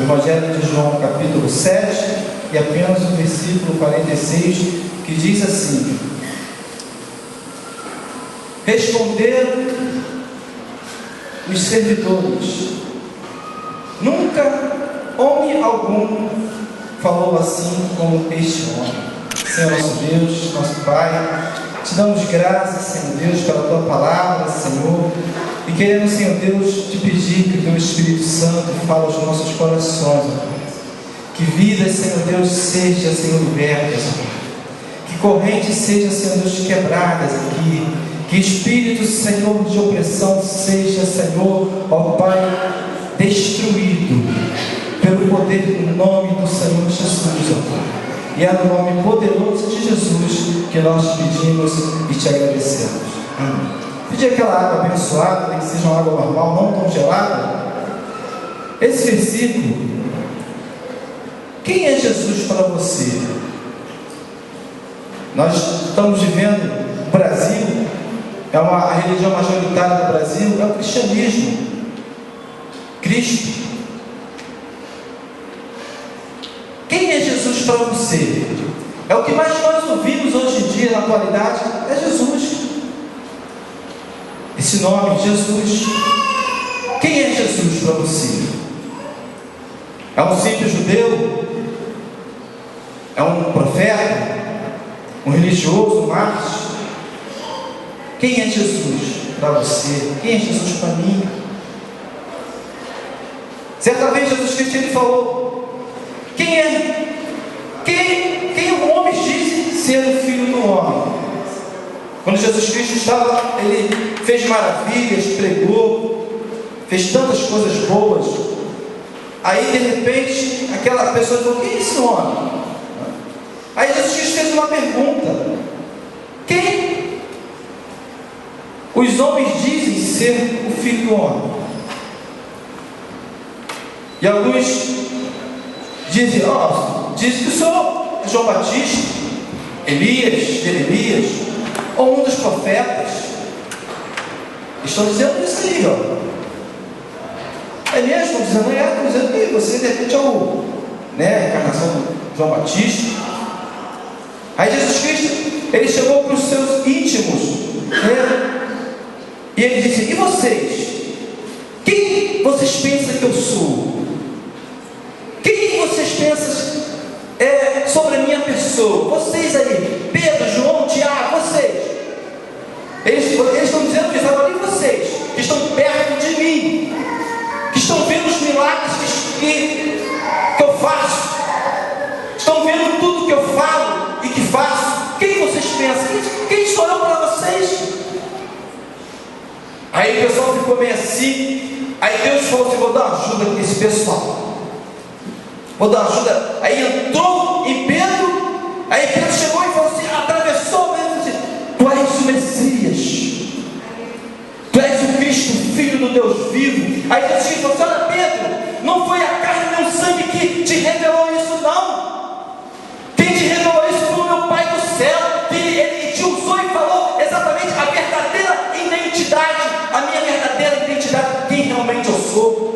Evangelho de João, capítulo 7, e apenas o versículo 46, que diz assim: responderam os servidores: nunca homem algum falou assim como este homem. Senhor nosso Deus, nosso Pai, te damos graças, Senhor Deus, pela Tua palavra, Senhor, e queremos, Senhor Deus, te pedir que o Teu Espírito Santo fale aos nossos corações, que vidas, Senhor Deus, seja, Senhor, libertas, que correntes sejam, Senhor Deus, quebradas aqui, que espírito, Senhor, de opressão seja, Senhor, ó Pai, destruído pelo poder do nome do Senhor Jesus, ó Pai. E é no nome poderoso de Jesus que nós te pedimos e te agradecemos. Amém. Pedir aquela água abençoada, que seja uma água normal, não tão gelada. Esse versículo, quem é Jesus para você? Nós estamos vivendo, o Brasil, a religião majoritária do Brasil é o cristianismo. Cristo. Quem é Jesus para você? É o que mais nós ouvimos hoje em dia, na atualidade, é Jesus. Esse nome, Jesus. Quem é Jesus para você? É um simples judeu? É um profeta? Um religioso, um mártir? Quem é Jesus para você? Quem é Jesus para mim? Certa vez Jesus Cristo ele falou: quem os homens dizem ser o Filho do Homem? Quando Jesus Cristo estava, ele fez maravilhas, pregou, fez tantas coisas boas. Aí de repente aquela pessoa falou: quem é esse homem? Aí Jesus Cristo fez uma pergunta: quem os homens dizem ser o Filho do Homem? E alguns dizem: diz que o Senhor é João Batista, Jeremias, ou um dos profetas. Estão dizendo isso aí, É mesmo? Estão dizendo, estão dizendo que você de repente é a encarnação do João Batista. Aí Jesus Cristo, ele chegou para os seus íntimos, e ele disse: e vocês? Quem vocês pensam que eu sou? Quem vocês pensam sobre a minha pessoa? Vocês aí, Pedro, João, Tiago, vocês. Eles estão dizendo que estavam ali, vocês, que estão perto de mim, que estão vendo os milagres que eu faço, estão vendo tudo que eu falo e que faço. Quem vocês pensam? Quem sou eu para vocês? Aí o pessoal ficou meio assim. Aí Deus falou assim: vou dar uma ajuda para esse pessoal. Vou dar uma ajuda. Aí entrou em Pedro. Aí Pedro chegou e falou assim, atravessou mesmo assim: tu és o Messias, tu és o Cristo, Filho do Deus vivo. Aí Jesus falou assim: olha Pedro, não foi a carne nem o sangue que te revelou isso, não. Quem te revelou isso foi o meu Pai do céu, que ele te usou e falou exatamente a verdadeira identidade, a minha verdadeira identidade, quem realmente eu sou.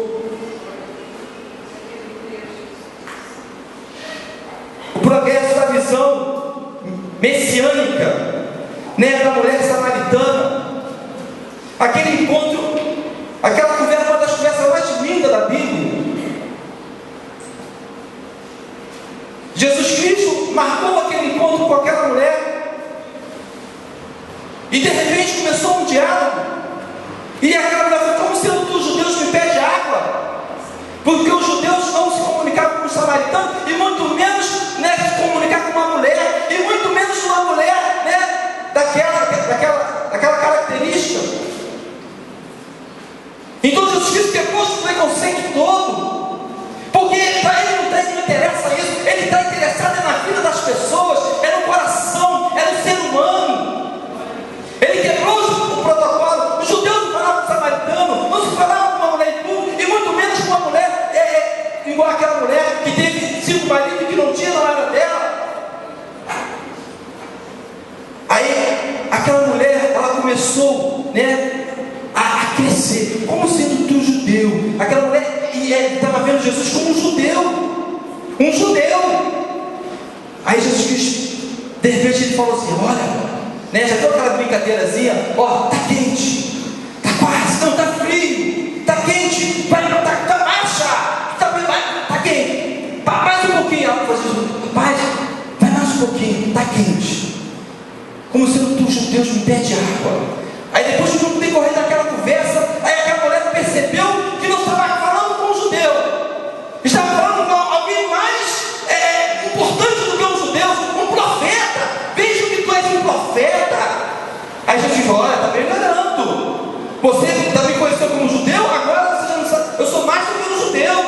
O progresso da visão messiânica, da mulher samaritana, aquele encontro, aquela conversa, uma das conversas mais lindas da Bíblia. Jesus Cristo marcou aquele encontro com aquela mulher, e de repente começou um diálogo, e aquela mulher falou: como sendo tu, judeus, me pede água? Porque os judeus não se comunicavam com os samaritanos, e muito menos se comunicar com uma mulher, e muito menos uma mulher daquela característica. Então Jesus Cristo quebrou esse preconceito todo, porque para ele não interessa isso, ele está interessado na vida das pessoas, é no coração, é no ser humano. Ele quebrou o protocolo. Os judeus não falavam com o samaritano, não se falava com uma mulher impura, e muito menos com uma mulher igual aquela mulher que teve 5 maridos que não tinha na área dela. Aí aquela mulher, ela começou a crescer, como sendo tu judeu. Aquela mulher, e ele estava vendo Jesus como um judeu. Um judeu. Aí Jesus Cristo, de repente, ele falou assim: olha, né, já deu aquela brincadeirazinha, ó, tá quente, tá quase, não, tá frio, tá quente, vai, tá marcha, tá quente, mais um pouquinho, rapaz, vai mais um pouquinho, tá quente. Como se os judeus me pedem água. Aí depois de no decorrer daquela conversa, aí aquela mulher percebeu que não estava falando com um judeu, estava falando com alguém mais importante do que um judeu, um profeta. Veja que tu és um profeta. Aí Jesus falou: olha, está me enganando. Você me conheceu como judeu, agora você já não sabe. Eu sou mais do que um judeu.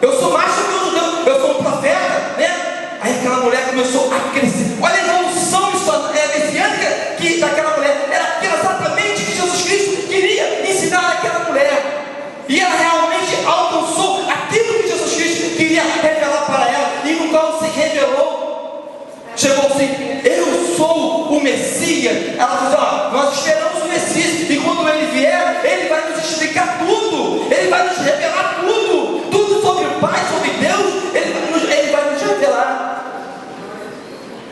Eu sou mais do que um judeu. Eu sou um profeta, né? Aí aquela mulher começou a crescer. Olha a evolução messiânica que daquela mulher. Era exatamente o que Jesus Cristo queria ensinar àquela mulher. E ela realmente alcançou aquilo que Jesus Cristo queria revelar para ela. E no qual se revelou. Chegou assim: eu sou o Messias. Ela falou: ó, nós esperamos o Messias. E quando ele vier, ele vai nos explicar tudo. Ele vai nos revelar tudo. Tudo sobre o Pai, sobre Deus. Ele vai nos revelar.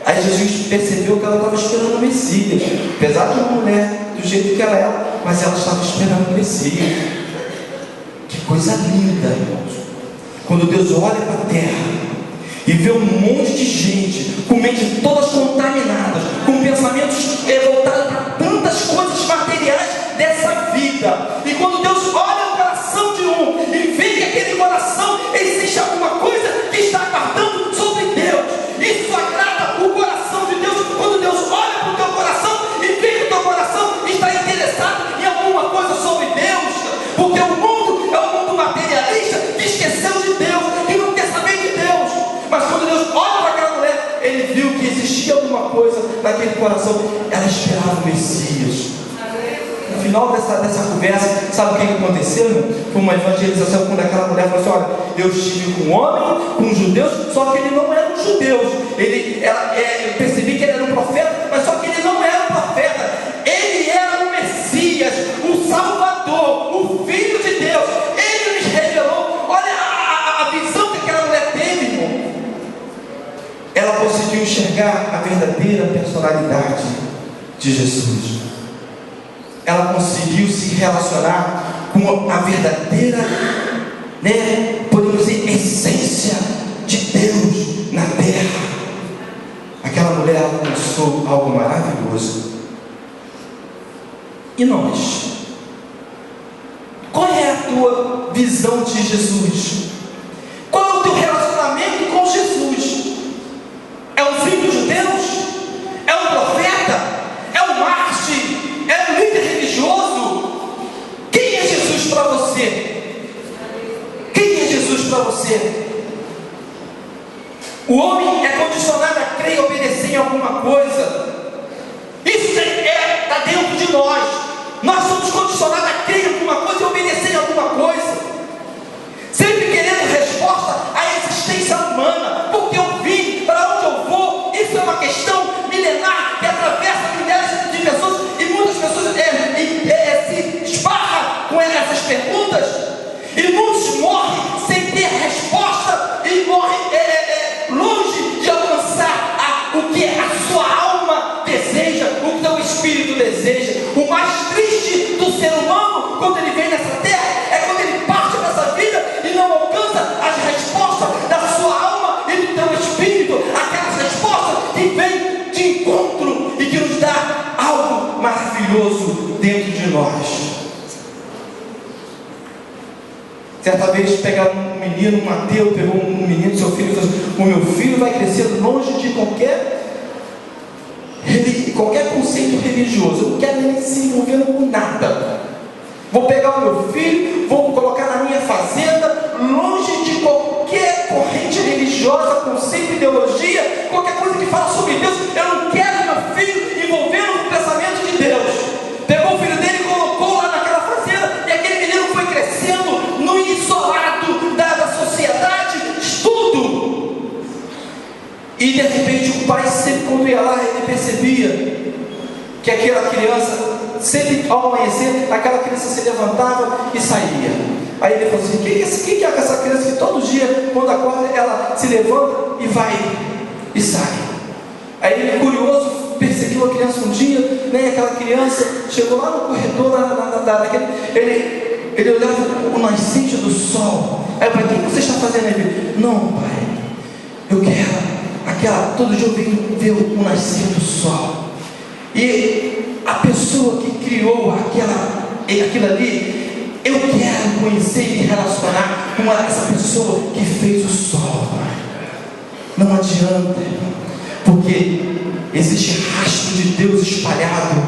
Aí Jesus percebeu que ela estava esperando o Messias. Apesar de uma mulher do jeito que ela era, mas ela estava esperando o Messias. Que coisa linda, irmãos. Quando Deus olha para a terra e vê um monte de gente com mentes todas contaminadas, com pensamentos voltados para tantas coisas materiais dessa vida. E quando Deus olha o coração de um e vê que aquele coração existe alguma coisa que está guardando sobre Deus, isso agrada o coração de Deus. Quando Deus olha para o teu coração e vê que o teu coração está interessado em alguma coisa sobre Deus, porque o mundo é um mundo materialista que esqueceu de Deus, que não quer saber de Deus. Mas quando Deus olha para aquela mulher, ele viu que existia alguma coisa naquele coração. Ela esperava o Messias. No final dessa conversa, sabe o que aconteceu? Foi uma evangelização quando aquela mulher falou assim: olha, eu estive com um homem, com judeus, só que ele não era um judeu. Eu percebi que ele era um profeta, mas só que ele não era um profeta. Ele era o Messias, o Salvador, o Filho de Deus. Ele nos revelou. Olha a visão que aquela mulher teve, irmão. Ela conseguiu enxergar a verdadeira personalidade de Jesus. Ela conseguiu se relacionar com a verdadeira, podemos dizer, essência de Deus na terra. Aquela mulher alcançou algo maravilhoso. E nós? Qual é a tua visão de Jesus? Qual é o teu relacionamento com Jesus? É um filho de Deus? É um profeta? É um mártir? É um líder religioso? Quem é Jesus para você? Quem é Jesus para você? O homem é condicionado a crer e obedecer em alguma coisa. Isso está dentro de nós. Nós somos condicionados a crer em alguma coisa e obedecer em alguma coisa. Sempre querendo resposta à existência humana. Porque eu vim, para onde eu vou? Isso é uma questão milenar que atravessa milhares de pessoas. E muitas pessoas se esbarram com essas perguntas. E muitos morrem sem ter resposta. E morrem longe de alcançar o que a sua alma deseja, o que o espírito deseja. O mais triste do ser humano, quando ele vem nessa terra, é quando ele parte dessa vida e não alcança as respostas da sua alma e do teu espírito, aquelas respostas que vêm de encontro e que nos dá algo maravilhoso dentro de nós. Certa vez pegaram um menino, um ateu, pegou um menino, seu filho, e falou assim: o meu filho vai crescer longe de qualquer conceito religioso. Eu não quero ele se envolvendo com nada. Vou pegar o meu filho, vou colocar na minha fazenda, longe de qualquer corrente religiosa, conceito, ideologia, qualquer coisa que fala sobre Deus. Eu não quero meu filho envolvendo no pensamento de Deus. Pegou o filho dele e colocou lá naquela fazenda, e aquele menino foi crescendo no isolado da sociedade, estudo. E de repente o pai, sempre quando ia lá, ele percebia que aquela criança sempre ao amanhecer, aquela criança se levantava e saía. Aí ele falou assim: quem que é essa criança que todo dia, quando acorda, ela se levanta e vai e sai? Aí ele, curioso, perseguiu a criança um dia, né? Aquela criança chegou lá no corredor, ele olhava o nascente do sol. Aí eu falei: o que você está fazendo aí? Não, pai, eu quero todo dia eu venho ver o nascer do sol. E a pessoa que criou aquilo ali, eu quero conhecer e me relacionar com essa pessoa que fez o sol. Não adianta, porque existe rastro de Deus espalhado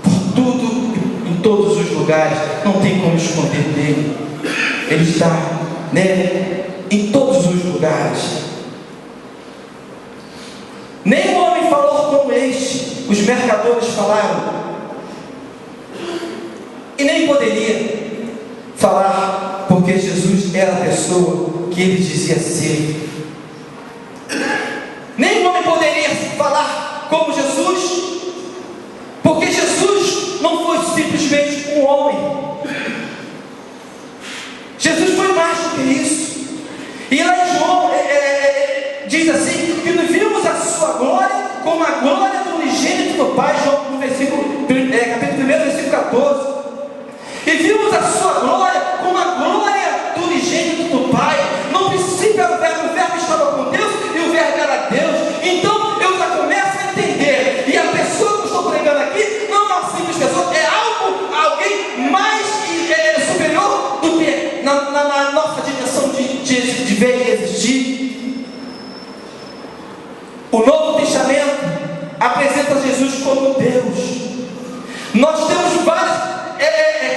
por tudo, em todos os lugares. Não tem como esconder dele. Ele está, né, em todos os lugares. Nem um homem falou como este, os mercadores falaram, e nem poderia falar, porque Jesus era a pessoa que ele dizia ser. Nem um homem poderia falar como Jesus, porque Jesus não foi simplesmente um homem. Jesus foi mais do que isso. E lá em João diz assim, que nós vimos a sua glória como a glória do unigênito do Pai. João, no capítulo 1, versículo 14. E vimos a sua glória como a glória do unigênito do Pai. No princípio era o verbo estava com Deus e o verbo era Deus. Então eu já começo a entender, e a pessoa que eu estou pregando aqui não é uma simples pessoa, é alguém mais superior do que na nossa dimensão de ver e existir. O Novo Testamento apresenta Jesus como Deus. Nós temos várias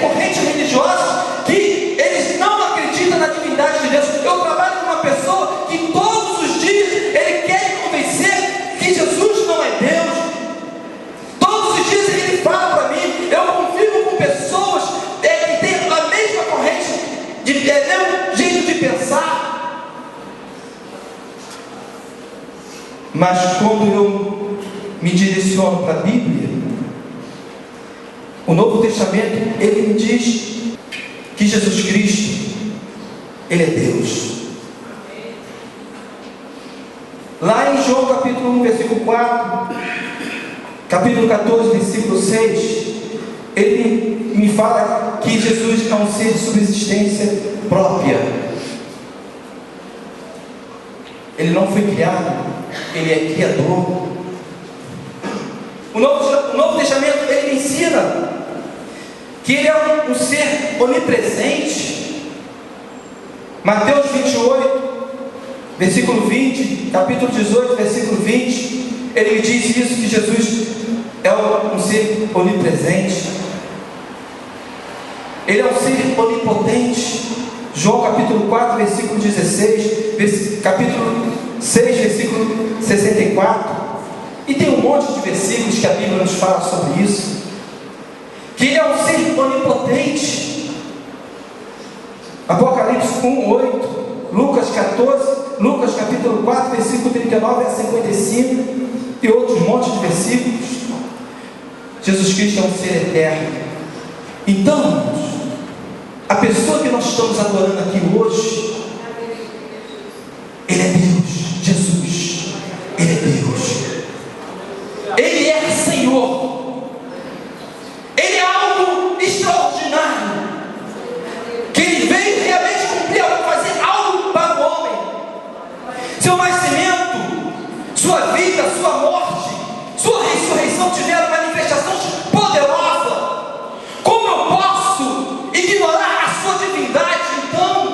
correntes religiosas que eles não acreditam na divindade de Deus. Eu trabalho com uma pessoa que todos os dias ele quer me convencer que Jesus não é Deus. Todos os dias ele fala para mim. Eu convivo com pessoas que têm a mesma corrente, mesmo jeito de pensar. Mas quando eu me direciono para a Bíblia, o Novo Testamento, ele me diz que Jesus Cristo, ele é Deus. Lá em João capítulo 1, versículo 4, capítulo 14, versículo 6, ele me fala que Jesus é um ser de subsistência própria. Ele não foi criado, ele é criador. O Novo Testamento, ele me ensina que ele é um ser onipresente. Mateus 28, versículo 20, capítulo 18, versículo 20, ele me diz isso, que Jesus é um ser onipresente. Ele é um ser onipotente. João capítulo 4, versículo 16, capítulo 6, versículo 64. E tem um monte de versículos que a Bíblia nos fala sobre isso. Que ele é um ser onipotente. Apocalipse 1, 8, Lucas 14, Lucas capítulo 4, versículo 39 a 55, e outros montes de versículos. Jesus Cristo é um ser eterno. Então, a pessoa que nós estamos adorando aqui hoje, ele é Deus. Jesus, ele é Deus. Ele é Senhor. Ele é algo extraordinário, que ele veio realmente cumprir, fazer algo para o homem. Seu nascimento, sua vida, sua morte, sua ressurreição tiveram manifestações poderosas. Como eu posso ignorar a sua divindade? Então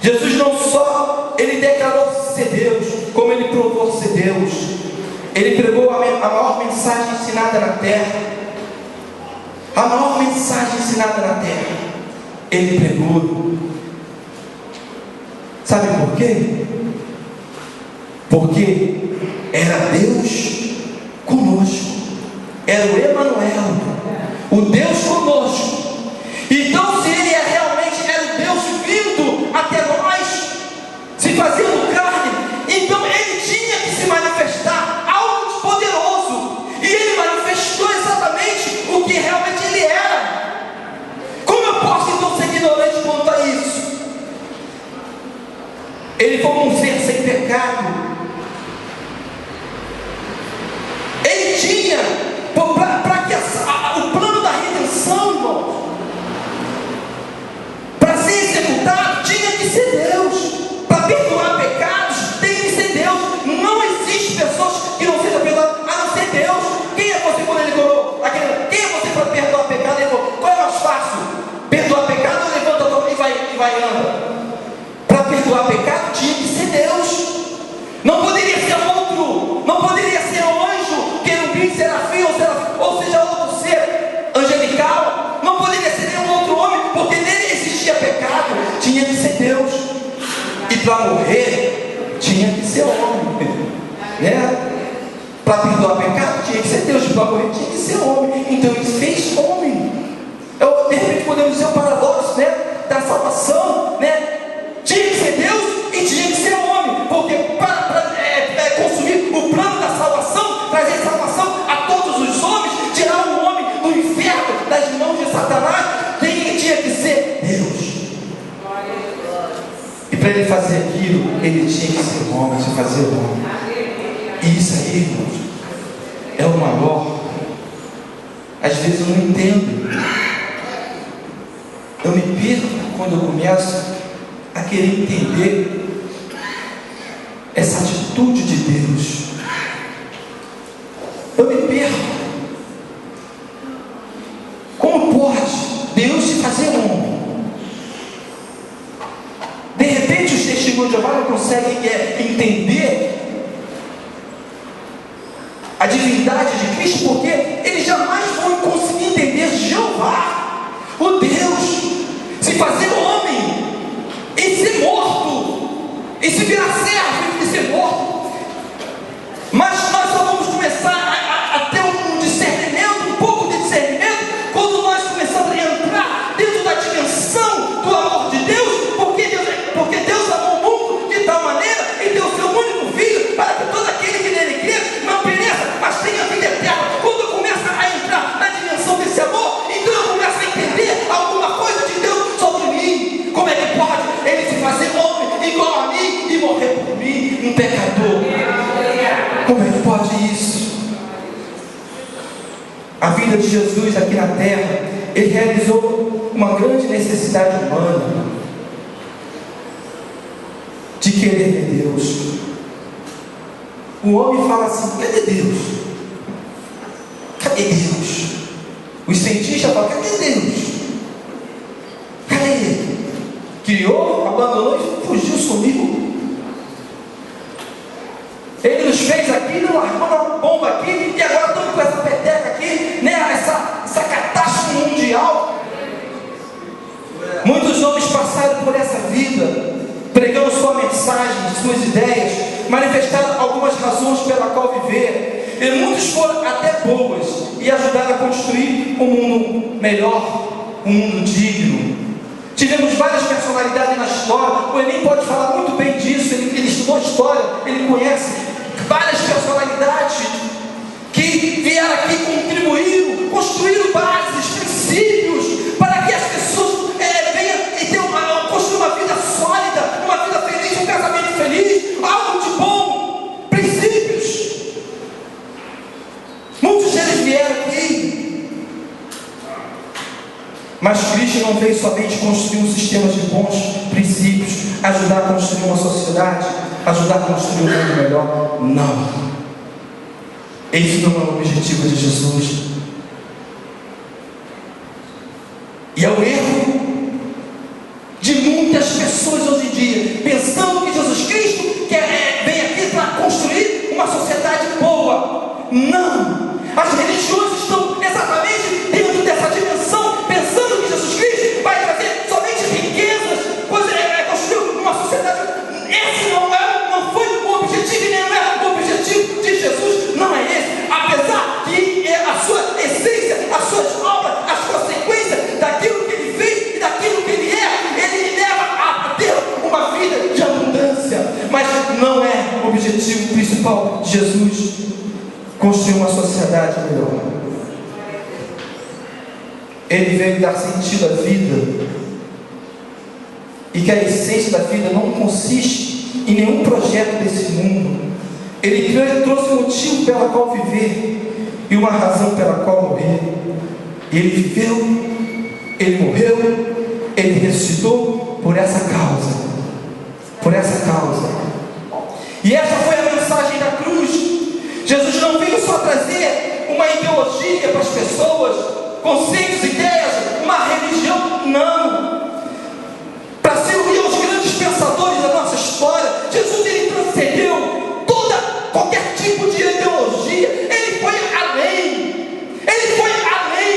Jesus não só ele declarou ser Deus, como ele provou ser Deus. Ele pregou a maior mensagem ensinada na terra. A maior mensagem ensinada na terra ele pregou. Sabe por quê? Porque era Deus conosco, era o Emanuel, o Deus conosco. Então, se ele realmente era o Deus vindo até nós, se fazendo carne, então ele tinha que se manifestar algo de poderoso, e ele manifestou exatamente o que realmente ele era. Como eu posso então ser ignorante quanto a isso? Ele foi um ser sem pecado. Ele tinha, para que o plano da redenção, irmãos, para ser executado, tinha que ser Deus. Para perdoar pecados, tem que ser Deus. Não existe pessoas que não sejam perdoadas, a não ser Deus. Quem é você quando ele orou? Quem é você para perdoar pecado? Ele falou, qual é mais fácil? Perdoar pecado ou levanta a mão e vai andando? Para perdoar pecado, tinha que ser Deus. Não poderia ser outro. Não poderia ser um anjo, querubim, serafim, ou seja, outro ser angelical. Não poderia ser nenhum outro homem, porque nele existia pecado. Tinha que ser Deus. E para morrer, tinha que ser homem. Né? Para perdoar pecado, tinha que ser Deus. E para morrer, tinha que ser homem. Então ele fez homem. De repente podemos dizer o paradoxo, né, da salvação, né? Tinha que ser Deus e tinha que ser homem. Porque para consumir o plano da salvação, trazer salvação a todos os homens, tirar o homem do inferno, das mãos de Satanás, tinha que ser Deus. E para ele fazer aquilo, ele tinha que ser homem, se fazer homem. E isso aí, irmãos, é o maior. Às vezes eu não entendo. Eu me perco quando eu começo a querer entender essa atitude de Deus. Eu me perco. Como pode Deus se fazer homem? De repente os testemunhos de Jeová não conseguem entender a divindade de Cristo, porque eles jamais vão conseguir entender Jeová, o Deus, se fazer homem e ser morto, e se virar servo e ser morto. Mas nós só vamos começar a ter um discernimento, um pouco de discernimento, quando nós começamos a entrar dentro da dimensão do amor de Deus, porque Deus amou o mundo de tal maneira e deu o seu único filho, para que todo aquele que nele crê não pereça, mas tenha vida eterna. Quando eu começo a entrar na dimensão desse amor, então eu começo a entender alguma coisa de Deus sobre mim. Como é que pode ele se fazer homem igual a mim e morrer por mim, um pecador? Como é que pode isso? A vida de Jesus aqui na terra, ele realizou uma grande necessidade humana de querer ver Deus. O homem fala assim, cadê Deus? Cadê Deus? Os cientistas falam, cadê Deus? Cadê ele? Criou, abandonou e fugiu, sumiu. Ele nos fez aqui, não largou uma bomba aqui, e agora estamos com essa peteca aqui, né? essa catástrofe mundial. Muitos homens passaram por essa vida, pregando sua mensagem, suas ideias, manifestaram algumas razões pela qual viver, e muitos foram até boas, e ajudaram a construir um mundo melhor, um mundo digno. Tivemos várias personalidades na história. O Enem pode falar muito bem disso. Ele estudou história, ele conhece várias personalidades que vieram aqui, contribuíram, construíram bases, princípios, para que as pessoas venham e tenham construir uma vida sólida, uma vida feliz, um casamento feliz, algo de bom, princípios. Muitos deles vieram aqui. Mas Cristo não veio somente construir um sistema de bons princípios, ajudar a construir uma sociedade, ajudar a construir um mundo melhor. Não. Esse não é o objetivo de Jesus. E é o erro de muitas pessoas hoje em dia, pensando que Jesus Cristo vem aqui para construir uma sociedade boa. Não! As religiões estão exatamente dentro dessa dimensão, pensando que Jesus Cristo vai trazer somente riquezas, construir uma sociedade. Esse não foi o objetivo e nem era o objetivo de Jesus, não é esse. Apesar que a sua essência, as suas obras, as consequências daquilo que ele fez e daquilo que ele ele leva a ter uma vida de abundância, mas não é o objetivo principal de Jesus construir uma sociedade melhor. Ele veio dar sentido à vida, e que a essência da vida não consiste em nenhum projeto desse mundo. Ele trouxe um motivo pela qual viver e uma razão pela qual morrer. Ele viveu, ele morreu, ele ressuscitou por essa causa. Por essa causa. E essa foi a mensagem da cruz. Jesus não veio só trazer uma ideologia para as pessoas, conceitos, ideias, uma religião, não. Para servir aos grandes pensadores da nossa história, Jesus ele transcendeu qualquer tipo de ideologia. Ele foi além. Ele foi além.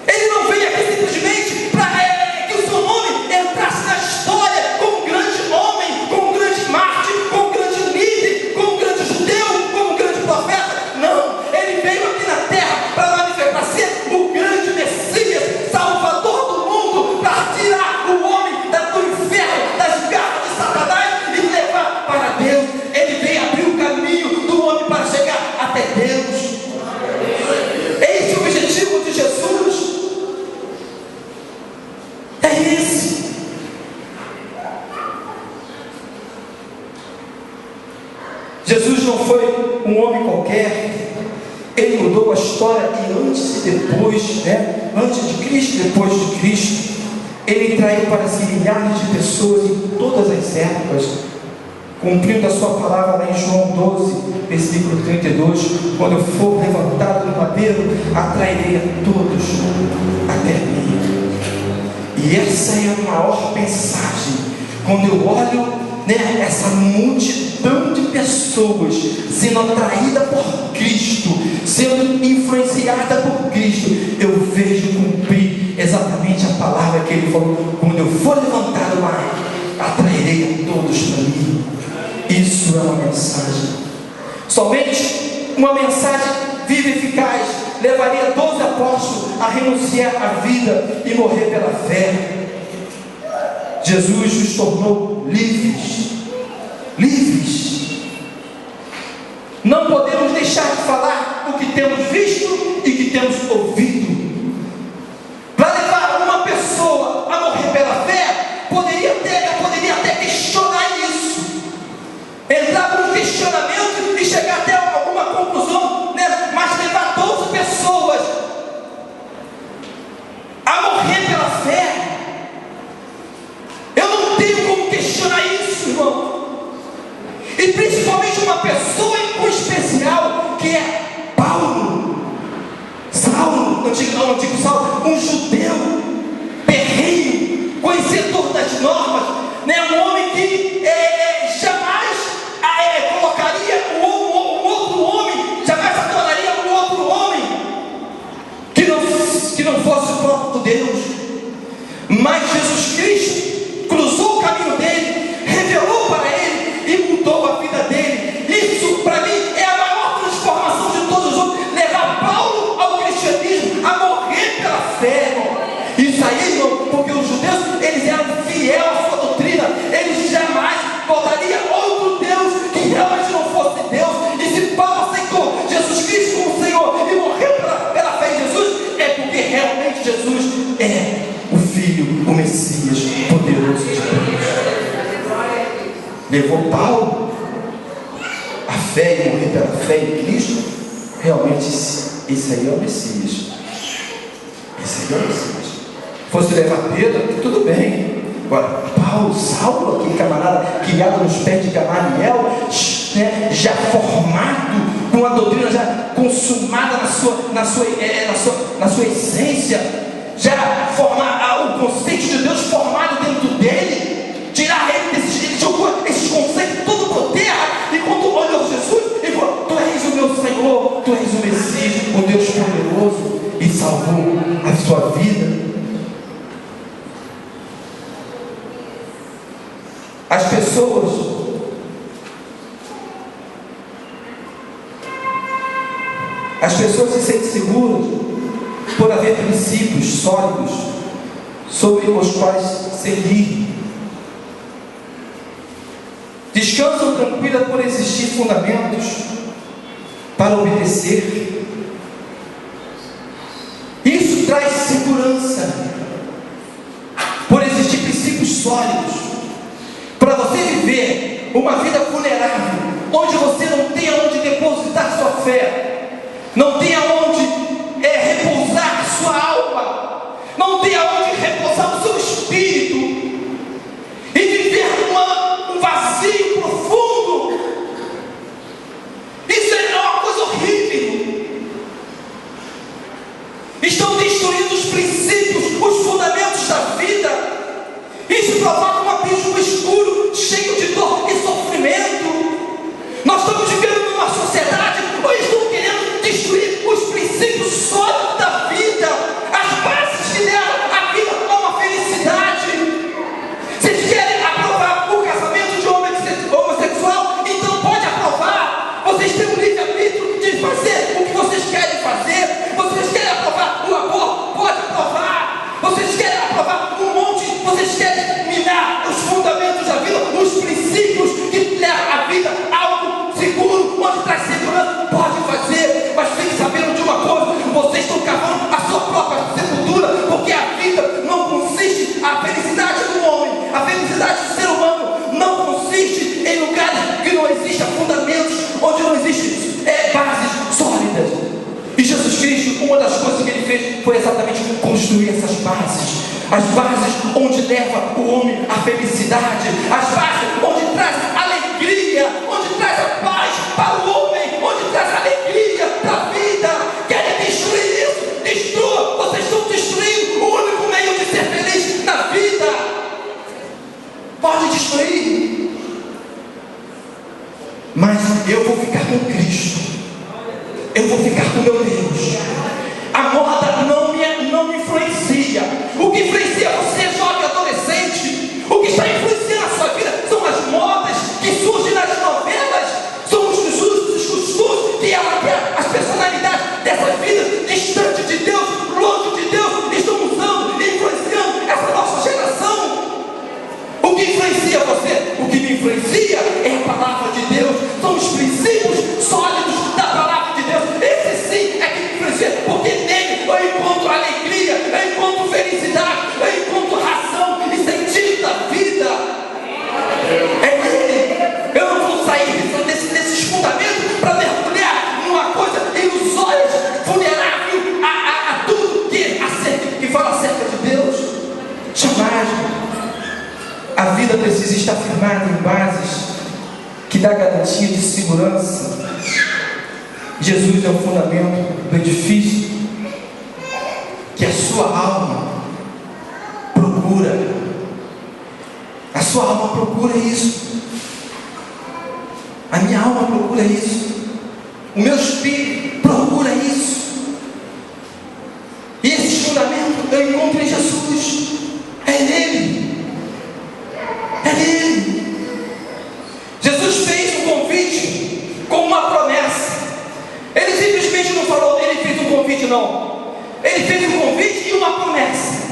Ele não veio aqui simplesmente para que o seu nome entrasse na história como um grande homem, como um grande mártir, como um grande líder, como um grande judeu, como um grande profeta. Não. Ele veio aqui na terra para manifestar, para ser o grande Messias, Salvador do mundo, para tirar o homem do inferno, das garras de Satanás e levar para Deus. Ele veio abrir o caminho do homem para chegar até Deus. Esse é o objetivo de Jesus. É esse. Jesus não foi um homem qualquer. Ele mudou a história e antes e depois, antes de Cristo e depois de Cristo. Ele traiu para si milhares de pessoas em todas as épocas, cumprindo a sua palavra lá em João 12, versículo 32, quando eu for levantado no madeiro, atrairei a todos até mim. E essa é a maior mensagem, quando eu olho essa multidão de pessoas sendo atraída por Cristo, sendo influenciada por Cristo, eu vejo cumprir exatamente a palavra que ele falou: quando eu for levantado lá, atrairei a todos para mim. Isso é uma mensagem. Somente uma mensagem viva e eficaz levaria 12 apóstolos a renunciar à vida e morrer pela fé. Jesus nos tornou livres. Livres. Não podemos deixar de falar o que temos visto e que temos ouvido. Para levar uma pessoa a morrer pela fé, poderia até questionar isso, entrar num questionamento e chegar até alguma conclusão, mas levar 12 pessoas a morrer pela fé, eu não tenho como questionar isso, irmão. E principalmente uma pessoa em especial, que é Saulo, antigo Saulo, um judeu terrível, conhecedor das normas, um homem que jamais colocaria um outro homem, jamais adoraria um outro homem que não fosse o próprio Deus. Mas Jesus Cristo cruzou o caminho dele, revelou para ele e mudou a vida dele. Isso para mim é a maior transformação de todos os outros, levar Paulo ao cristianismo, a morrer pela fé, irmão. Isso aí, irmão, porque os judeus, eles eram fiéis à sua doutrina, eles jamais voltariam outro Deus que realmente não fosse Deus. E se Paulo aceitou Jesus Cristo como Senhor e morreu pela fé em Jesus, é porque realmente Jesus é o Filho, o Messias poderoso de Deus. Levou Paulo a fé e morrer pela fé em Cristo. Realmente esse aí é o Messias. Esse aí é o Messias. Fosse levar Pedro, tudo bem. Agora, Saulo, aquele camarada criado nos pés de Gamaliel, já formado, com a doutrina já consumada na sua essência, já formar o conceito de Deus formado dentro dele, de pessoas se sentem seguras por haver princípios sólidos sobre os quais seguir. Descansam tranquilas por existir fundamentos para obedecer. Isso traz segurança por existir princípios sólidos para você viver uma vida vulnerável, onde você não tem aonde depositar sua fé, não tem aonde repousar sua alma, não tem aonde repousar o seu espírito, e viver um vazio profundo. Isso é uma coisa horrível. Estão destruindo os princípios, os fundamentos da vida. Isso provoca um abismo escuro, cheio de dor e sofrimento. Nós estamos vivendo numa sociedade onde estão querendo destruir os princípios sólidos da vida, as bases que deram a vida a uma felicidade. Vocês querem aprovar o casamento de homossexual? Então pode aprovar. Vocês têm o livre-arbítrio de fazer o que vocês querem fazer. Vocês querem aprovar o aborto? Pode aprovar. Vocês querem aprovar um monte, vocês querem minar os fundamentos da vida, os princípios que levam a vida a algo seguro, onde traz segurança? Pode fazer, mas fique sabendo de uma coisa: vocês estão cavando a sua própria sepultura, porque a vida não consiste, a felicidade do homem, a felicidade do ser humano não consiste em lugares que não existem fundamentos, onde não existem bases sólidas. E Jesus Cristo, uma das coisas que Ele fez foi exatamente construir essas bases. As bases onde leva o homem à felicidade, as bases onde traz alegria, onde traz a paz para o homem, onde traz alegria para a vida. Querem destruir isso? Destrua. Vocês estão destruindo o único meio de ser feliz na vida. Pode destruir, mas eu vou ficar com Cristo, eu vou ficar com meu Deus. A moda não me influencia. O que influencia você, jovem adolescente, o que está influenciando a sua vida são as modas que surgem nas novelas, são os costumes que as personalidades dessas vidas distantes de Deus, longe de Deus, estão usando e influenciando essa nossa geração. O que influencia você? O que me influencia é a palavra de Deus, são os princípios sólidos da palavra de Deus. Esse sim é que me influencia, porque nele eu encontro alegria, eu encontro felicidade, eu encontro razão e sentido da vida. É nele. Eu não vou sair desses fundamentos para mergulhar numa coisa ilusória, vulnerável a tudo que fala acerca de Deus. Jamais. A vida precisa estar firmada em bases que dá garantia de segurança. Jesus é o fundamento do edifício que a sua alma procura. A sua alma procura isso. A minha alma procura isso. O meu espírito procura isso. E esse fundamento eu encontro em Jesus. É nele. É nele. Jesus fez um convite com uma promessa. Ele simplesmente não falou, ele fez um convite, não. Ele fez um convite e uma promessa: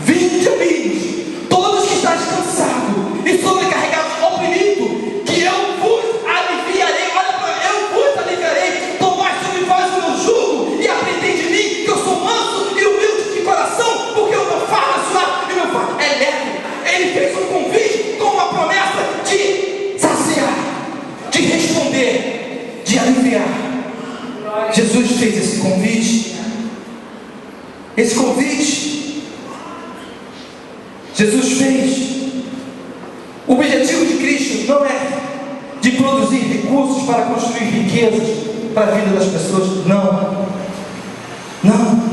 vinde a mim, todos que estáis cansados e sobrecarregados, oprimidos, que eu vos aliviarei. Olha, eu vos aliviarei. Tomai sobre vós o meu jugo e aprendei de mim, que eu sou manso e humilde de coração, porque o meu fardo é suave e o meu fardo é leve. Ele fez um convite com uma promessa de saciar, de responder, de aliviar. Jesus fez esse convite. Esse convite Jesus fez. O objetivo de Cristo não é de produzir recursos para construir riquezas para a vida das pessoas. Não. Não.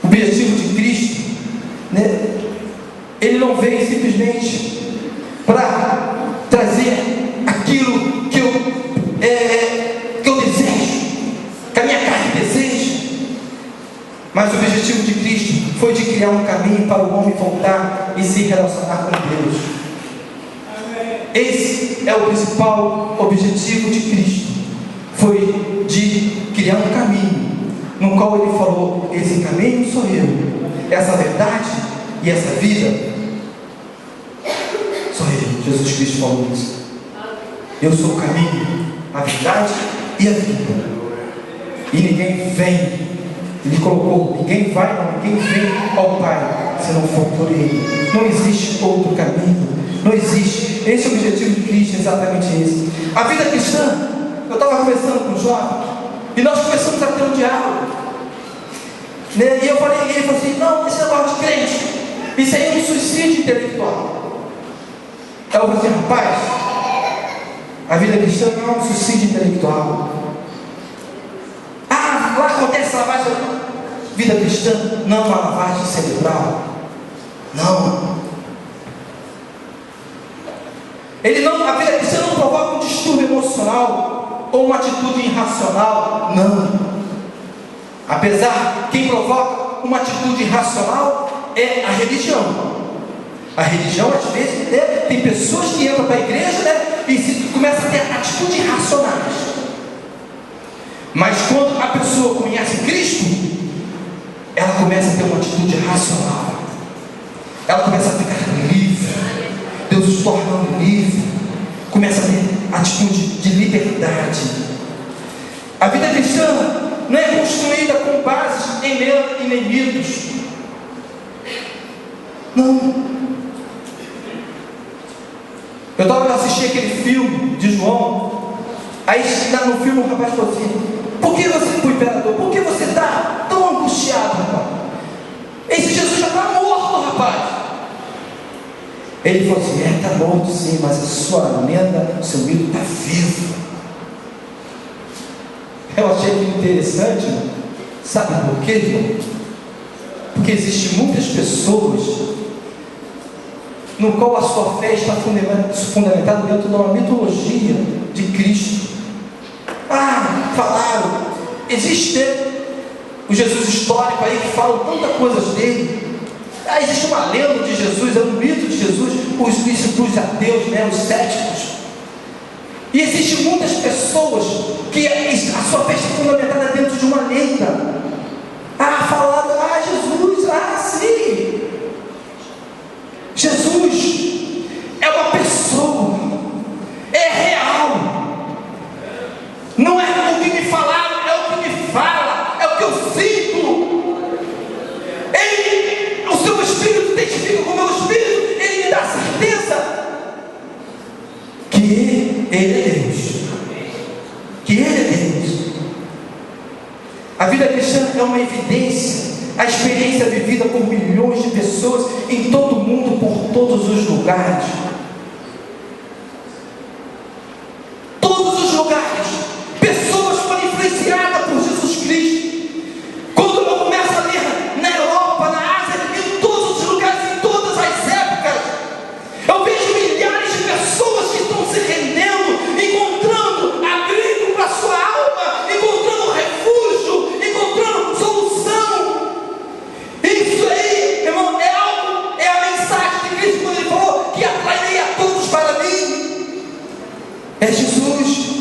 O objetivo de Cristo, né? Ele não veio simplesmente para trazer aquilo que eu desejo, que a minha carne deseja. Mas o objetivo de Cristo foi de criar um caminho para o homem voltar e se relacionar com Deus. Esse é o principal objetivo de Cristo, foi de criar um caminho, no qual Ele falou: esse caminho sou eu, essa verdade e essa vida sou eu. Jesus Cristo falou isso. Eu sou o caminho, a verdade e a vida, e ninguém vem, Ele colocou, ninguém vem ao Pai se não for por Ele. Não existe outro caminho, não existe. Esse é o objetivo de Cristo, exatamente esse. A vida cristã, eu estava conversando com o jovem, e nós começamos a ter um diálogo, né? E eu falei, ele falou assim: não, esse negócio de crente, isso aí é um suicídio intelectual. Eu falei assim: rapaz, a vida cristã não é um suicídio intelectual. Ah, lá acontece lavagem. Vida cristã não é uma lavagem cerebral. Não. A vida cristã não provoca um distúrbio emocional ou uma atitude irracional. Não. Apesar, quem provoca uma atitude irracional é a religião. A religião, às vezes, tem pessoas que entram para a igreja, e começam a ter atitudes irracionais. Mas quando a pessoa conhece Cristo, ela começa a ter uma atitude racional. Ela começa a ficar livre. Deus os torna livre. Começa a ter atitude de liberdade. A vida cristã não é construída com bases em medo e nem mitos. Não. Eu estava assistindo aquele filme de João. Aí no filme o rapaz falou assim: por que você, o imperador, por que você está tão angustiado, rapaz? Esse Jesus já está morto, rapaz. Ele falou assim: está morto sim, mas a sua lenda, o seu mito está vivo. Eu achei muito interessante. Sabe por quê, irmão? Porque existem muitas pessoas no qual a sua fé está fundamentada dentro de uma mitologia de Cristo. Falaram, existe o Jesus histórico aí que falam tantas coisas dele. Existe uma lenda de Jesus, é um mito de Jesus, os ateus, os céticos. E existem muitas pessoas que a sua fé está fundamentada dentro de uma lenda. Falaram, Jesus, sim. Jesus é uma pessoa, é real. Não é o que me falaram, é o que me fala, é o que eu sinto. O seu espírito testifica com o meu espírito, ele me dá certeza que ele é Deus. Que ele é Deus. A vida cristã é uma evidência, a experiência vivida por milhões de pessoas em todo o mundo, por todos os lugares. Todos os lugares. Pessoas foram influenciadas por Jesus Cristo. Quando eu começo a ler na Europa, na Ásia, em todos os lugares, em todas as épocas, eu vejo milhares de pessoas que estão se rendendo, encontrando abrigo para a sua alma, encontrando refúgio, encontrando solução. Isso aí, irmão, é a mensagem de Cristo quando Ele falou que atrairei a todos para mim. É Jesus.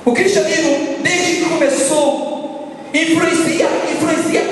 O cristianismo, desde que começou, influencia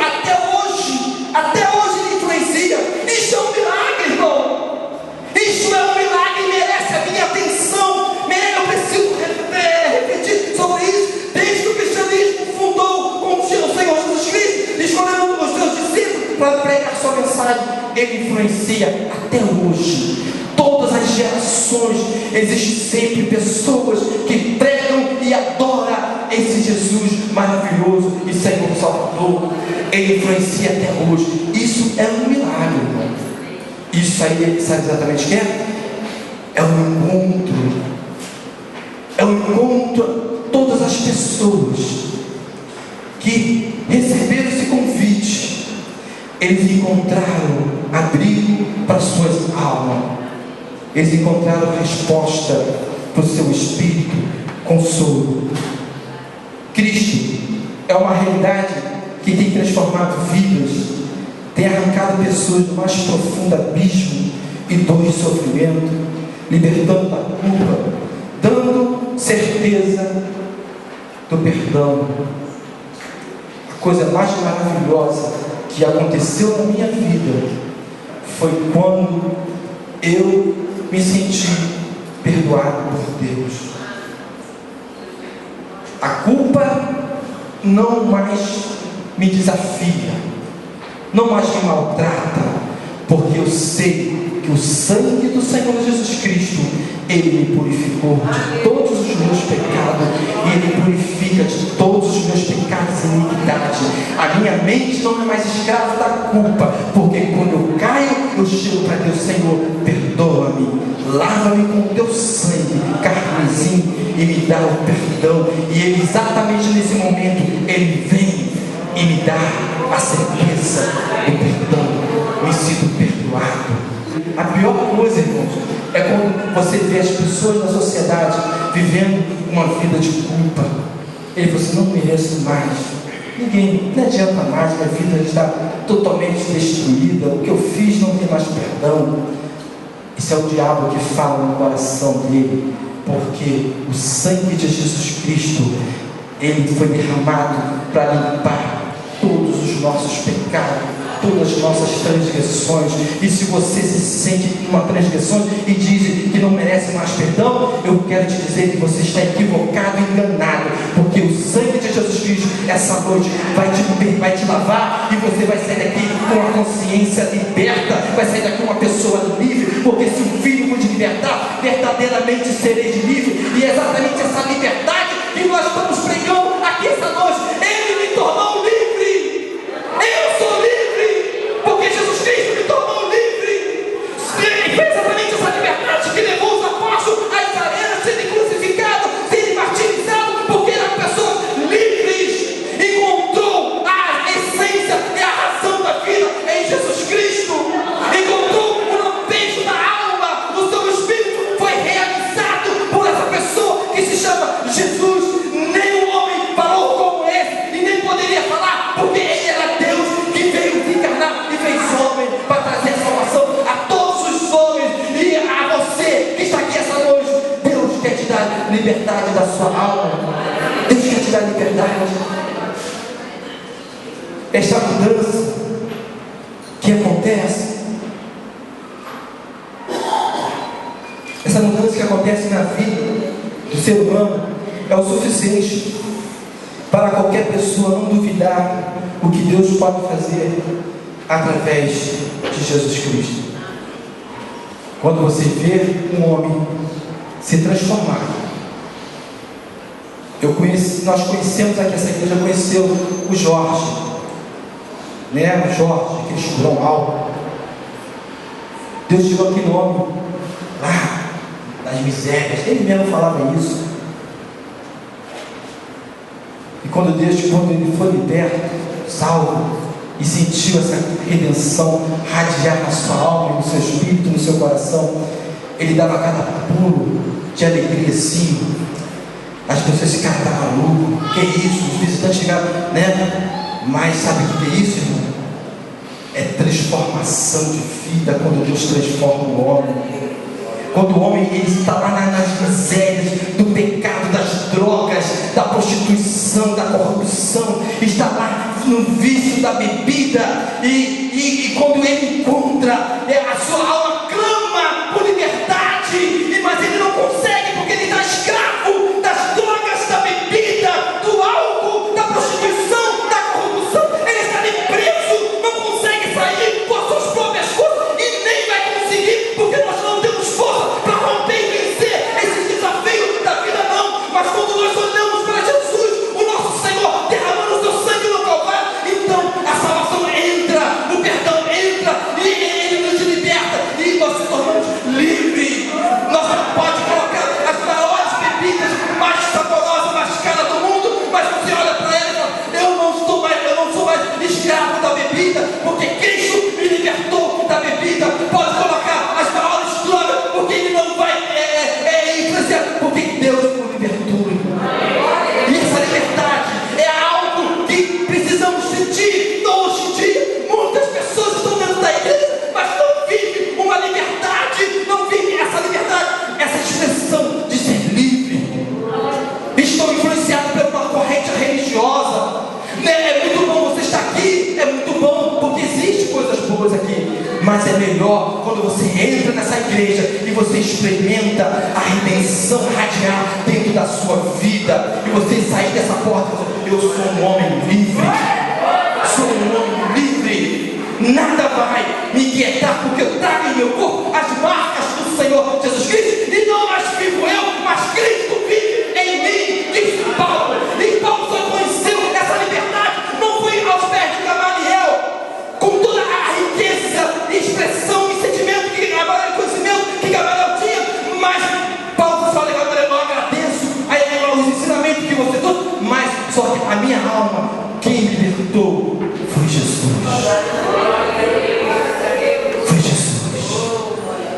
até hoje. Até hoje ele influencia. Isso é um milagre, irmão. Isso é um milagre e merece a minha atenção. Eu preciso refletir sobre isso. Desde que o cristianismo fundou com o Senhor Jesus Cristo, escolhendo os seus discípulos para pregar sua mensagem, ele influencia até hoje. Todas as gerações, existem sempre pessoas que pregam e adoram esse Jesus maravilhoso e Senhor Salvador. Ele influencia até hoje. Isso é um milagre, irmão. Isso aí, sabe exatamente o que é? É um encontro. É um encontro. Todas as pessoas que receberam esse convite, eles encontraram abrigo para suas almas. Eles encontraram resposta para o seu espírito, consolo. Cristo é uma realidade que tem transformado vidas, tem arrancado pessoas do mais profundo abismo e dor e sofrimento, libertando da culpa, dando certeza do perdão. A coisa mais maravilhosa que aconteceu na minha vida foi quando eu me senti perdoado por Deus. A culpa não mais me desafia, não mais me maltrata, porque eu sei que o sangue do Senhor Jesus Cristo, Ele me purificou de todos os meus pecados, e Ele purifica de todos os meus pecados e iniquidade. A minha mente não é mais escrava da culpa, porque quando eu caio, eu chego para Deus: Senhor, perdoa-me, lava-me com o teu sangue carmesim e me dá o perdão. E Ele, exatamente nesse momento, Ele vem e me dá a certeza do perdão. Me sinto perdoado. A pior coisa, irmãos, é quando você vê as pessoas na sociedade vivendo uma vida de culpa. Ele falou assim: não mereço mais, ninguém, não adianta mais, minha vida está totalmente destruída, o que eu fiz não tem mais perdão. Isso é o diabo que fala no coração dele, porque o sangue de Jesus Cristo, Ele foi derramado para limpar todos os nossos pecados, todas as nossas transgressões. E se você se sente uma transgressão e diz que não merece mais perdão, eu quero te dizer que você está equivocado e enganado, porque o sangue de Jesus Cristo essa noite vai te lavar, e você vai sair daqui com a consciência liberta, vai sair daqui uma pessoa livre, porque se o Filho pode libertar, verdadeiramente sereis livre. E é exatamente essa liberdade que nós estamos pregando aqui essa noite. Ele me tornou livre, eu sou livre, porque Jesus Cristo me tornou livre. E foi exatamente essa liberdade que levou os apóstolos às arenas, serem crucificados, serem martirizados, porque eram pessoas livres. Encontrou a essência e a razão da vida em Jesus Cristo. Encontrou o lampejo da alma, o seu espírito foi realizado por essa pessoa que se chama Jesus. Nenhum homem falou como esse, e nem poderia falar, porque ele era Deus que veio se encarnar e fez homem para trazer salvação a todos os homens e a você que está aqui essa noite. Deus quer te dar liberdade da sua alma. Deus quer te dar liberdade. Esta mudança que acontece, essa mudança que acontece na vida do ser humano, é o suficiente para qualquer pessoa não duvidar o que Deus pode fazer através de Jesus Cristo. Quando você vê um homem se transformar, nós conhecemos aqui, essa igreja conheceu o Jorge, né? O Jorge, aquele churrão alto. Deus tirou aquele homem lá das misérias, ele mesmo falava isso. E quando ele foi liberto, salvo, e sentiu essa redenção radiar na sua alma, no seu espírito, no seu coração, ele dava cada pulo de alegria assim. As pessoas, esse cara está maluco, que é isso? Os visitantes chegaram, né? Mas sabe o que é isso, irmão? É transformação de vida, quando Deus transforma o homem. Quando o homem ele está lá nas misérias do pecado, das drogas, da prostituição, da corrupção, está lá no vício da bebida, e quando ele encontra, a sua alma clama por liberdade, mas ele não consegue, porque ele está escravo das drogas, da bebida, do álcool, da prostituição, da corrupção. Ele está ali preso, não consegue sair por suas próprias forças, e nem vai conseguir, porque nós não temos força para romper e vencer esses desafios da vida, não. Mas quando nós olhamos para Jesus, o nosso Senhor, derramando o seu sangue no Calvário, então a salvação entra, o perdão entra, e Ele nos liberta, e mas é melhor quando você entra nessa igreja e você experimenta a redenção radical dentro da sua vida, e você sair dessa porta e falar: eu sou um homem livre, sou um homem livre, nada vai me inquietar, porque eu trago em meu corpo as marcas do Senhor Jesus Cristo, e não mais vivo eu, mas Cristo vive em mim, diz Paulo. E Paulo só conheceu essa liberdade, não foi aos pés de Gamaliel, com toda a riqueza, expressão e sentimento que conhecimento que Gamaliel tinha, mas Paulo fala: Gamaliel, eu agradeço os ensinamentos que você trouxe, mas só que a minha alma, quem me libertou foi Jesus. Foi Jesus.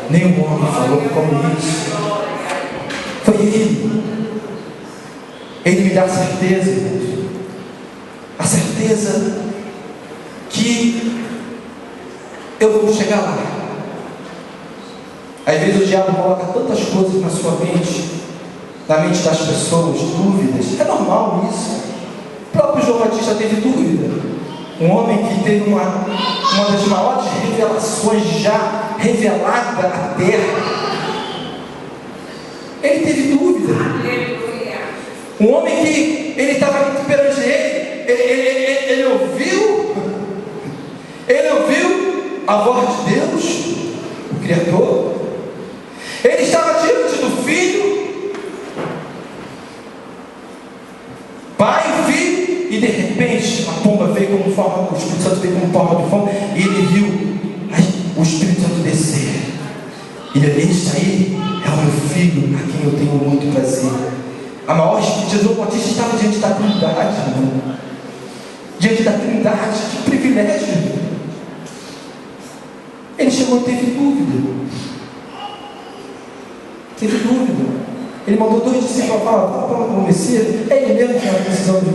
Nenhum homem falou como isso. Foi Ele. Ele me dá a certeza, irmãos, a certeza que eu vou chegar lá. Às vezes o diabo coloca tantas coisas na sua mente, na mente das pessoas, dúvidas. É normal isso. O próprio João Batista teve dúvida. Um homem que teve uma das maiores revelações já revelada à terra. Ele teve dúvida. Um homem que ele estava ali perante ele ouviu a voz de Deus, o Criador. Ele estava diante do Filho, Pai e Filho, e de repente a pomba veio como forma, o Espírito Santo veio como forma de fome, e ele viu o Espírito Santo descer. Ele: este aí é o meu Filho, a quem eu tenho muito prazer. A maior Jesus Batista estava diante da Trindade, irmão. Diante da Trindade, que privilégio. Ele chegou e teve dúvida. Teve dúvida. Ele mandou 2 discípulos falar: fala para o Messias. É ele mesmo que é a decisão de.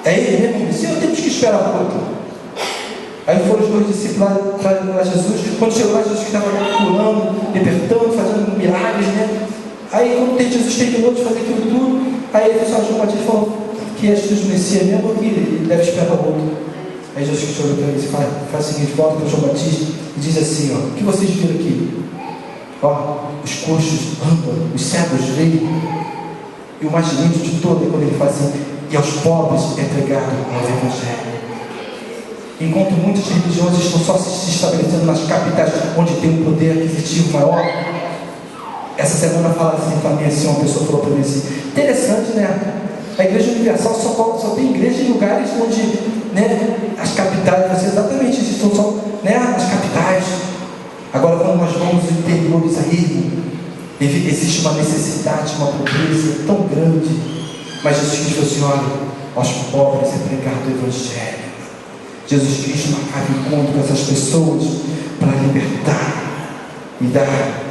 É ele mesmo o Messias, ou temos que esperar um pouco? Aí foram os 2 discípulos para Jesus. Quando chegou lá, Jesus estava curando, libertando, fazendo milagres, né? Aí quando Jesus terminou de fazer aquilo tudo, aí ele falou: João Batista falou que é Jesus o Messias mesmo, ou que ele deve esperar o outro. Aí Jesus olhou para ele e faz o seguinte: volta para João Batista e diz assim: ó, o que vocês viram aqui? Ó, os coxos andam, os cegos veem, e o mais lindo de todo é quando ele faz assim: e aos pobres é entregado ao Evangelho. Enquanto muitas religiões estão só se estabelecendo nas capitais, onde tem um poder aquisitivo maior, essa semana fala assim para mim, assim, uma pessoa falou para mim assim: interessante, né? A Igreja Universal só tem igrejas em lugares onde, né, as capitais, vai ser exatamente isso, são só, né, as capitais. Agora, quando nós vamos nos interiores aí, existe uma necessidade, uma pobreza tão grande, mas Jesus Cristo falou assim: olha, aos pobres é pregado o Evangelho. Jesus Cristo marcava encontro com essas pessoas para libertar e dar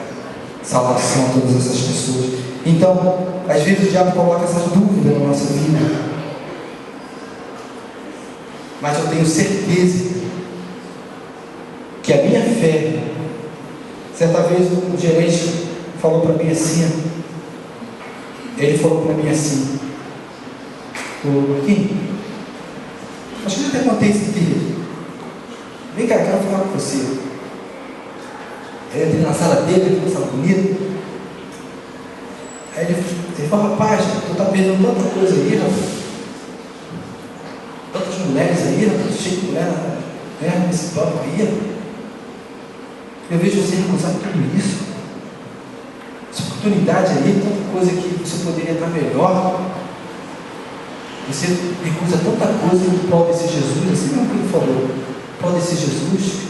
salvação a todas essas pessoas. Então, às vezes o diabo coloca essas dúvidas na nossa vida, mas eu tenho certeza que a minha fé, certa vez o gerente falou para mim assim, ele falou para mim assim: ô Marquinhos, acho que eu até contei isso aqui, vem cá, quero falar com você. Eu entrei na sala dele, uma sala bonita. Aí ele falou: rapaz, tu tá perdendo tanta coisa aí, rapaz. Tantas mulheres aí, rapaz, cheio de mulher, né, nesse banco aí, rapaz. Eu vejo você recusar tudo isso. Essa oportunidade aí, tanta coisa que você poderia estar melhor. Você recusa tanta coisa em prol desse Jesus, assim mesmo que ele falou, em prol desse Jesus.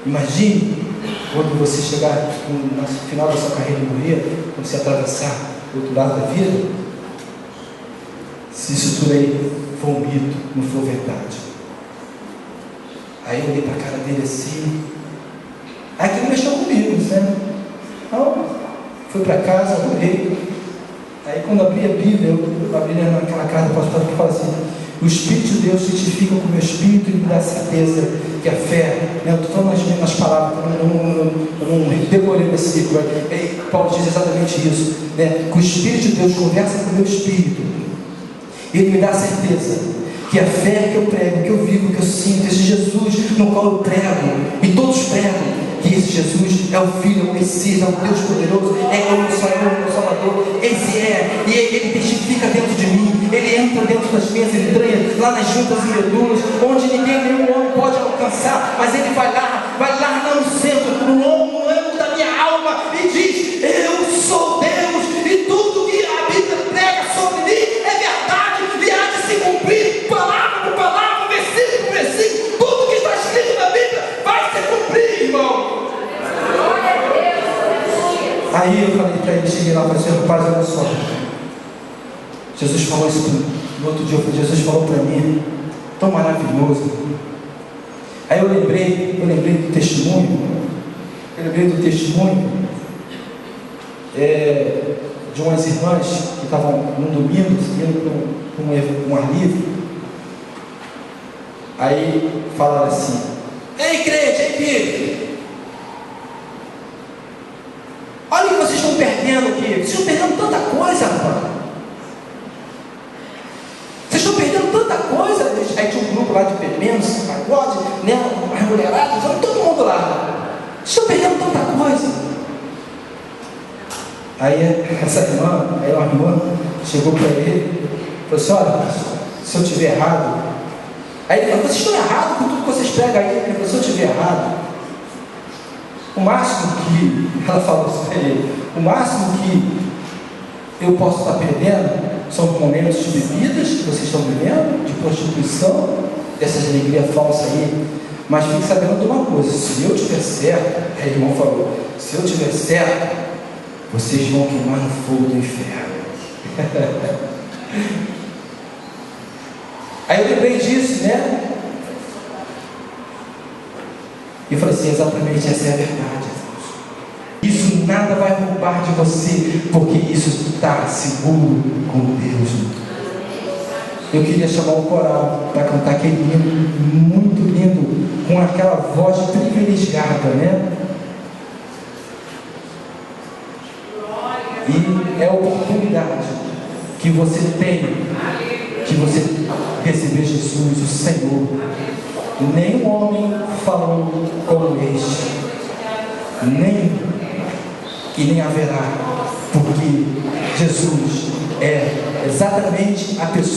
Imagine quando você chegar no final da sua carreira e morrer, quando você atravessar do outro lado da vida, se isso tudo aí for um mito, não for verdade. Aí eu olhei para a cara dele assim, aí aquilo mexeu comigo, né? Então, fui para casa, olhei. Aí quando abri a Bíblia, eu abri naquela carta pastora que fala assim: o Espírito de Deus se testifica com o meu espírito e me dá certeza que a fé, né, eu estou falando as mesmas palavras, eu não decorei o versículo, Paulo diz exatamente isso, né, que o Espírito de Deus conversa com o meu espírito, e ele me dá certeza que a fé que eu prego, que eu vivo, que eu sinto, esse Jesus no qual eu prego, e todos pregam, que esse Jesus é o Filho, é o Messias, é o Deus poderoso, é o Senhor, é o Salvador. Esse é, e ele testifica dentro de mim, ele entra dentro das minhas entranhas, lá nas juntas e medulas, onde nenhum homem pode alcançar, mas ele vai lá no centro, no âmago da minha alma, e diz: eu sou Deus, e tudo que a Bíblia prega sobre mim é verdade, e há de se cumprir, palavra por palavra, versículo por versículo, tudo que está escrito na Bíblia vai se cumprir, irmão. Aí eu falei para ele, cheguei lá e falei assim: rapaz, olha só, Jesus falou isso no outro dia, Jesus falou para mim, tão maravilhoso. Aí eu lembrei do testemunho, de umas irmãs que estavam num domingo, indo para um ar livre. Aí falaram assim: ei crente, ei filho, olha o que vocês estão perdendo aqui, vocês estão perdendo tanta coisa, rapaz. Vocês estão perdendo tanta coisa. Aí tinha um grupo lá de pequenos, pagode, né, as mulheradas, todo mundo lá. Vocês estão perdendo tanta coisa. Aí essa irmã, uma irmã chegou para ele e falou assim: olha, se eu estiver errado. Aí ele falou: vocês estão errados com tudo que vocês pregam aí. Ele falou: se eu estiver errado, o máximo que, ela falou isso para ele, o máximo que eu posso estar perdendo são momentos de bebidas que vocês estão bebendo, de prostituição, dessas alegrias falsas aí. Mas fique sabendo de uma coisa: se eu tiver certo, aí o irmão falou, se eu tiver certo, vocês vão queimar no fogo do inferno. Aí eu lembrei disso, né? E eu falei assim: exatamente essa é a verdade. Isso nada vai roubar de você, porque isso está seguro com Deus. Eu queria chamar o coral para cantar aquele hino muito lindo, com aquela voz privilegiada, né? E é a oportunidade que você tem, que você receber Jesus, o Senhor. Nenhum homem falou como este, e nem haverá, porque Jesus é exatamente a pessoa